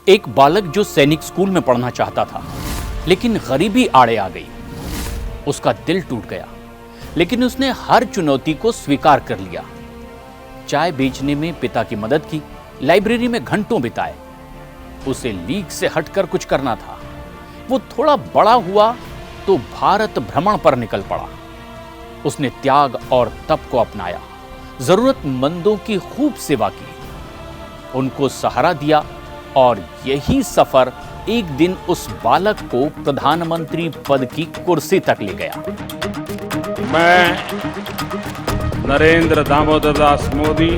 एक बालक जो सैनिक स्कूल में पढ़ना चाहता था, लेकिन गरीबी आड़े आ गई। उसका दिल टूट गया, लेकिन उसने हर चुनौती को स्वीकार कर लिया। चाय बेचने में पिता की मदद की, लाइब्रेरी में घंटों बिताए। उसे लीग से हटकर कुछ करना था। वो थोड़ा बड़ा हुआ तो भारत भ्रमण पर निकल पड़ा। उसने त्याग और तप को अपनाया, जरूरतमंदों की खूब सेवा की, उनको सहारा दिया, और यही सफर एक दिन उस बालक को प्रधानमंत्री पद की कुर्सी तक ले गया। मैं नरेंद्र दामोदर दास मोदी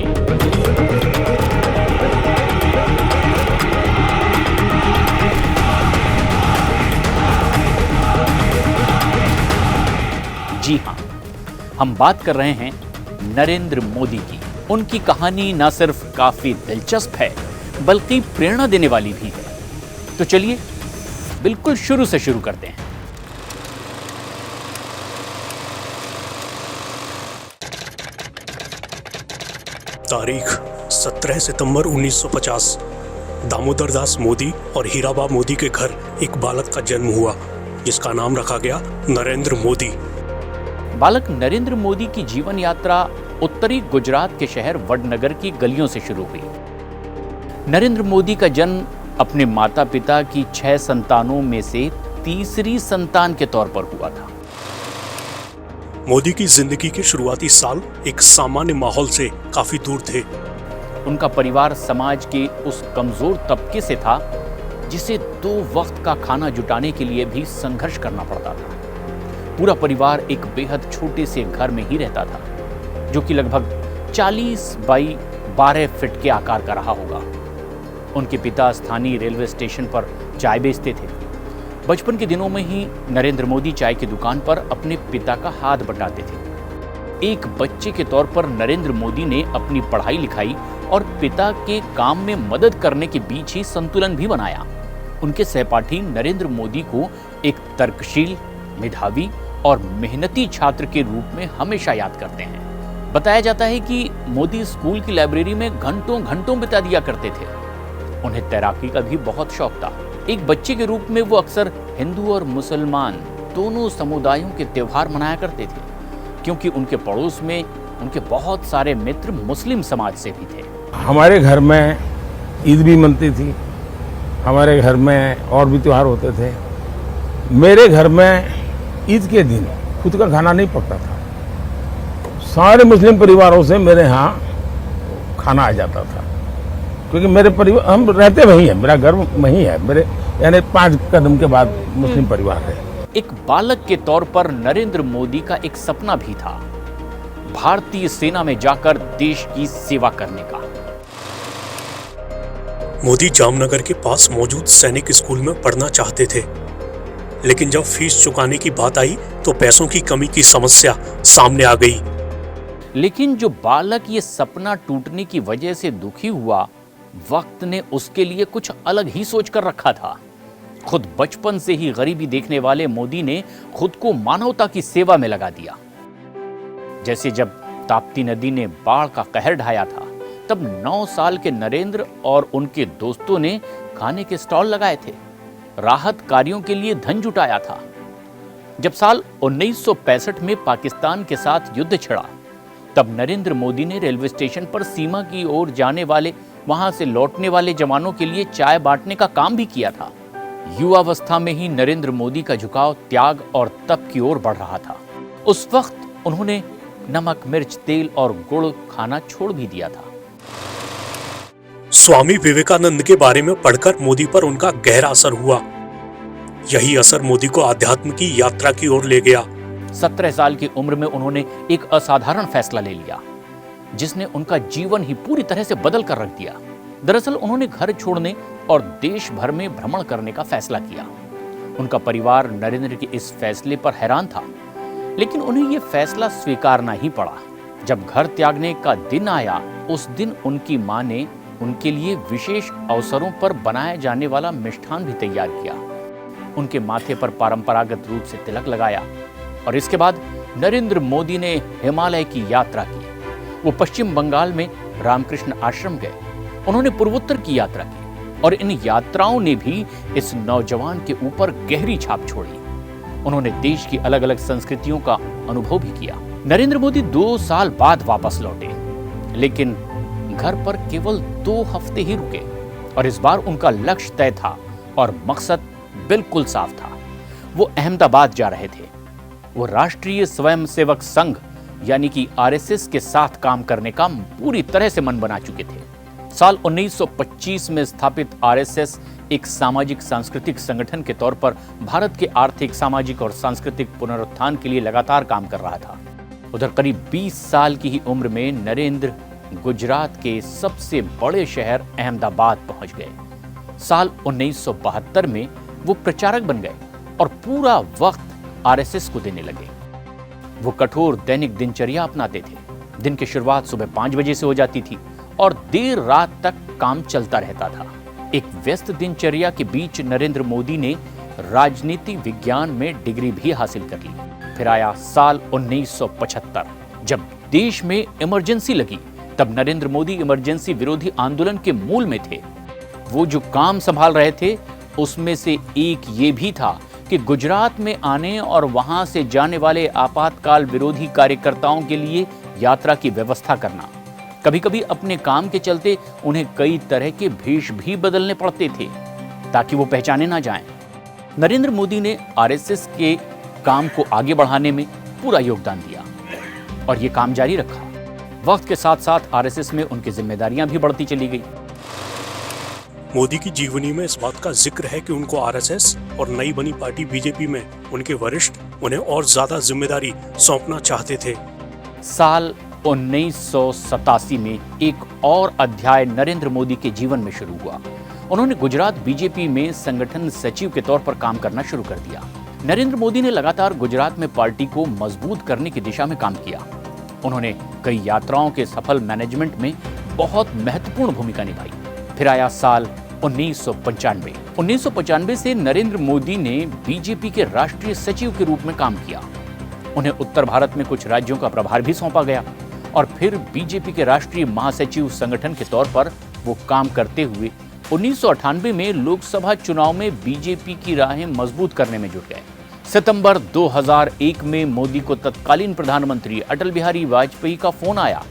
जी हां, हम बात कर रहे हैं नरेंद्र मोदी की। उनकी कहानी न सिर्फ काफी दिलचस्प है, बल्कि प्रेरणा देने वाली भी है। तो चलिए बिल्कुल शुरू से शुरू करते हैं। तारीख 17 सितंबर 1950। दामोदर दास मोदी और हीराबा मोदी के घर एक बालक का जन्म हुआ, जिसका नाम रखा गया नरेंद्र मोदी। बालक नरेंद्र मोदी की जीवन यात्रा उत्तरी गुजरात के शहर वडनगर की गलियों से शुरू हुई। नरेंद्र मोदी का जन्म अपने माता पिता की 6 संतानों में से तीसरी संतान के तौर पर हुआ था। मोदी की जिंदगी के शुरुआती साल एक सामान्य माहौल से काफी दूर थे। उनका परिवार समाज के उस कमजोर तबके से था जिसे 2 वक्त का खाना जुटाने के लिए भी संघर्ष करना पड़ता था। पूरा परिवार एक बेहद छोटे से घर में ही रहता था, जो कि लगभग 40 बाई 12 फीट के आकार का रहा होगा। उनके पिता स्थानीय रेलवे स्टेशन पर चाय बेचते थे। बचपन के दिनों में ही नरेंद्र मोदी चाय की दुकान पर अपने पिता का हाथ बटाते थे। एक बच्चे के तौर पर नरेंद्र मोदी ने अपनी पढ़ाई लिखाई और पिता के काम में मदद करने के बीच ही संतुलन भी बनाया। उनके सहपाठी नरेंद्र मोदी को एक तर्कशील, मेधावी और मेहनती छात्र के रूप में हमेशा याद करते हैं। बताया जाता है कि मोदी स्कूल की लाइब्रेरी में घंटों घंटों बिता दिया करते थे। उन्हें तैराकी का भी बहुत शौक था। एक बच्चे के रूप में वो अक्सर हिंदू और मुसलमान दोनों समुदायों के त्योहार मनाया करते थे, क्योंकि उनके पड़ोस में उनके बहुत सारे मित्र मुस्लिम समाज से भी थे। हमारे घर में ईद भी मनती थी, हमारे घर में और भी त्योहार होते थे। मेरे घर में ईद के दिन खुद का खाना नहीं पकता था। सारे मुस्लिम परिवारों से मेरे यहाँ खाना आ जाता था, क्योंकि मेरे परिवार, हम रहते वहीं हैं, मेरा घर वहीं है, मेरे यानी 5 कदम के बाद मुस्लिम परिवार है। एक बालक के तौर पर नरेंद्र मोदी का एक सपना भी था, भारतीय सेना में जाकर देश की सेवा करने का। मोदी जामनगर के पास मौजूद सैनिक स्कूल में पढ़ना चाहते थे, लेकिन जब फीस चुकाने की बात आई तो पैसों की कमी की समस्या सामने आ गई। लेकिन जो बालक ये सपना टूटने की वजह से दुखी हुआ, वक्त ने उसके लिए कुछ अलग ही सोच कर रखा था। खुद बचपन से ही गरीबी देखने वाले मोदी ने खुद को मानवता की सेवा में लगा दिया। जैसे जब ताप्ती नदी ने बाढ़ का कहर ढाया था, तब 9 साल के नरेंद्र और उनके दोस्तों ने खाने के स्टॉल लगाए थे, राहत कार्यों के लिए धन जुटाया था। जब साल 1965 में पाकिस्तान के साथ युद्ध छिड़ा, तब नरेंद्र मोदी ने रेलवे स्टेशन पर सीमा की ओर जाने वाले, वहां से लौटने वाले जवानों के लिए चाय बांटने का काम भी किया था। युवावस्था में ही नरेंद्र मोदी का झुकाव त्याग और तप की ओर बढ़ रहा था। उस वक्त उन्होंने नमक, मिर्च, तेल और गुड़ खाना छोड़ भी दिया था। स्वामी विवेकानंद के बारे में पढ़कर मोदी पर उनका गहरा असर हुआ। यही असर मोदी को अध्यात्म की यात्रा की ओर ले गया। 17 साल की उम्र में उन्होंने एक असाधारण फैसला ले लिया, जिसने उनका जीवन ही पूरी तरह से बदल कर रख दिया। दरअसल उन्होंने घर छोड़ने और देश भर में भ्रमण करने का फैसला किया। उनका परिवार नरेंद्र के इस फैसले पर हैरान था, लेकिन उन्हें यह फैसला स्वीकारना ही पड़ा। जब घर त्यागने का दिन आया, उस दिन उनकी मां ने उनके लिए विशेष अवसरों पर बनाया जाने वाला मिष्ठान भी तैयार किया। उनके माथे पर परंपरागत रूप से तिलक लगाया और इसके बाद नरेंद्र मोदी ने हिमालय की यात्रा की। वो पश्चिम बंगाल में रामकृष्ण आश्रम गए। उन्होंने पूर्वोत्तर की यात्रा की और इन यात्राओं ने भी इस नौजवान के ऊपर गहरी छाप छोड़ी। उन्होंने देश की अलग अलग संस्कृतियों का अनुभव भी किया। नरेंद्र मोदी 2 साल बाद वापस लौटे, लेकिन घर पर केवल 2 हफ्ते ही रुके और इस बार उनका लक्ष्य तय था और मकसद बिल्कुल साफ था। वो अहमदाबाद जा रहे थे। वो राष्ट्रीय स्वयंसेवक संघ यानी कि आरएसएस के साथ काम करने का पूरी तरह से मन बना चुके थे। साल 1925 में स्थापित आरएसएस एक सामाजिक सांस्कृतिक संगठन के तौर पर भारत के आर्थिक, सामाजिक और सांस्कृतिक पुनरुत्थान के लिए लगातार काम कर रहा था। उधर करीब 20 साल की ही उम्र में नरेंद्र गुजरात के सबसे बड़े शहर अहमदाबाद पहुंच गए। साल 1972 में वो प्रचारक बन गए और पूरा वक्त आरएसएस को देने लगे। वो कठोर दैनिक दिनचर्या अपनाते थे। दिन की शुरुआत सुबह 5 बजे से हो जाती थी और देर रात तक काम चलता रहता था। एक व्यस्त दिनचर्या के बीच नरेंद्र मोदी ने राजनीति विज्ञान में डिग्री भी हासिल कर ली। फिर आया साल 1975। जब देश में इमरजेंसी लगी, तब नरेंद्र मोदी इमरजेंसी विरोधी आंदोलन के मूल में थे। वो जो काम संभाल रहे थे उसमें से एक ये भी था कि गुजरात में आने और वहां से जाने वाले आपातकाल विरोधी कार्यकर्ताओं के लिए यात्रा की व्यवस्था करना। कभी कभी अपने काम के चलते उन्हें कई तरह के भेष भी बदलने पड़ते थे ताकि वो पहचाने ना जाएं। नरेंद्र मोदी ने आरएसएस के काम को आगे बढ़ाने में पूरा योगदान दिया और ये काम जारी रखा। वक्त के साथ साथ आरएसएस में उनकी जिम्मेदारियां भी बढ़ती चली गई। मोदी की जीवनी में इस बात का जिक्र है कि उनको आरएसएस और नई बनी पार्टी बीजेपी में उनके वरिष्ठ उन्हें और ज्यादा जिम्मेदारी सौंपना चाहते थे। साल 1987 में एक और अध्याय नरेंद्र मोदी के जीवन में शुरू हुआ। उन्होंने गुजरात बीजेपी में संगठन सचिव के तौर पर काम करना शुरू कर दिया। नरेंद्र मोदी ने लगातार गुजरात में पार्टी को मजबूत करने की दिशा में काम किया। उन्होंने कई यात्राओं के सफल मैनेजमेंट में बहुत महत्वपूर्ण भूमिका निभाई। फिर आया साल 1995। 1995 से नरेंद्र मोदी ने बीजेपी के राष्ट्रीय सचिव के रूप में काम किया। उन्हें उत्तर भारत में कुछ राज्यों का प्रभार भी सौंपा गया और फिर बीजेपी के राष्ट्रीय महासचिव संगठन के तौर पर वो काम करते हुए 1998 में लोकसभा चुनाव में बीजेपी की राहें मजबूत करने में जुट गए। सितंबर 2001 में मोदी को तत्कालीन प्रधानमंत्री अटल बिहारी वाजपेयी का फोन आया,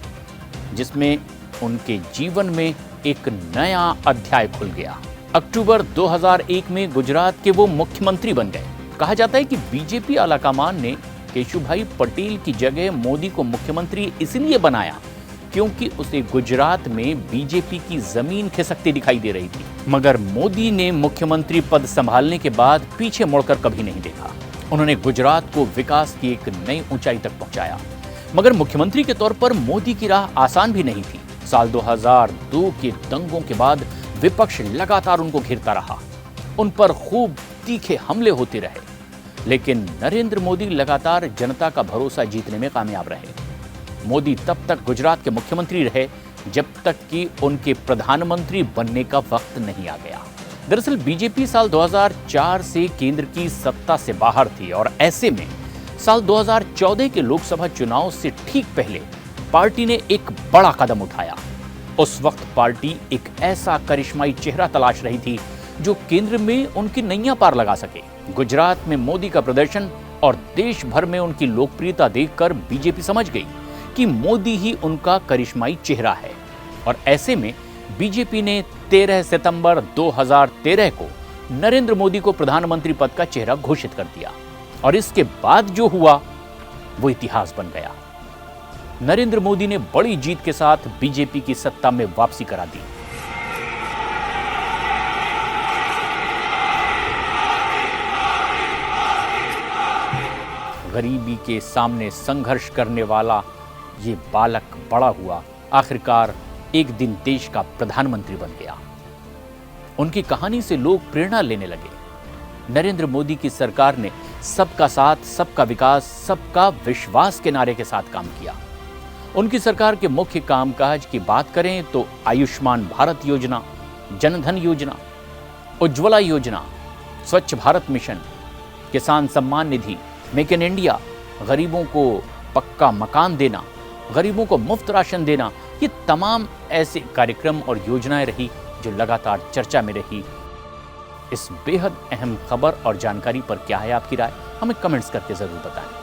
जिसमें उनके जीवन में एक नया अध्याय खुल गया। अक्टूबर 2001 में गुजरात के वो मुख्यमंत्री बन गए। कहा जाता है कि बीजेपी आलाकमान ने केशुभाई पटेल की जगह मोदी को मुख्यमंत्री इसलिए बनाया क्योंकि उसे गुजरात में बीजेपी की जमीन खिसकती दिखाई दे रही थी। मगर मोदी ने मुख्यमंत्री पद संभालने के बाद पीछे मुड़कर कभी नहीं देखा। उन्होंने गुजरात को विकास की एक नई ऊंचाई तक पहुंचाया। मगर मुख्यमंत्री के तौर पर मोदी की राह आसान भी नहीं थी। साल 2002 के दंगों के बाद विपक्ष लगातार उनको घेरता रहा। उन पर खूब तीखे हमले होते रहे, लेकिन नरेंद्र मोदी लगातार जनता का भरोसा जीतने में कामयाब रहे। मोदी तब तक गुजरात के मुख्यमंत्री रहे जब तक कि उनके प्रधानमंत्री बनने का वक्त नहीं आ गया। दरअसल बीजेपी साल 2004 से केंद्र की सत्ता से बाहर थी और ऐसे में साल 2014 के लोकसभा चुनाव से ठीक पहले पार्टी ने एक बड़ा कदम उठाया। उस वक्त पार्टी एक ऐसा करिश्माई चेहरा तलाश रही थी जो केंद्र में उनकी नैया पार लगा सके। गुजरात में मोदी का प्रदर्शन और देश भर में उनकी लोकप्रियता देखकर बीजेपी समझ गई कि मोदी ही उनका करिश्माई चेहरा है और ऐसे में बीजेपी ने 13 सितंबर 2013 को नरेंद्र मोदी को प्रधानमंत्री पद का चेहरा घोषित कर दिया और इसके बाद जो हुआ वो इतिहास बन गया। नरेंद्र मोदी ने बड़ी जीत के साथ बीजेपी की सत्ता में वापसी करा दी। गरीबी के सामने संघर्ष करने वाला ये बालक बड़ा हुआ, आखिरकार एक दिन देश का प्रधानमंत्री बन गया। उनकी कहानी से लोग प्रेरणा लेने लगे। नरेंद्र मोदी की सरकार ने सबका साथ, सबका विकास, सबका विश्वास के नारे के साथ काम किया। उनकी सरकार के मुख्य कामकाज की बात करें तो आयुष्मान भारत योजना, जनधन योजना, उज्ज्वला योजना, स्वच्छ भारत मिशन, किसान Samman Nidhi, make in India, गरीबों को पक्का मकान देना, गरीबों को मुफ्त राशन देना, ये तमाम ऐसे कार्यक्रम और योजनाएं रही जो लगातार चर्चा में रही। इस बेहद अहम खबर और जानकारी पर क्या है आपकी राय, हमें कमेंट्स करके जरूर बताएं।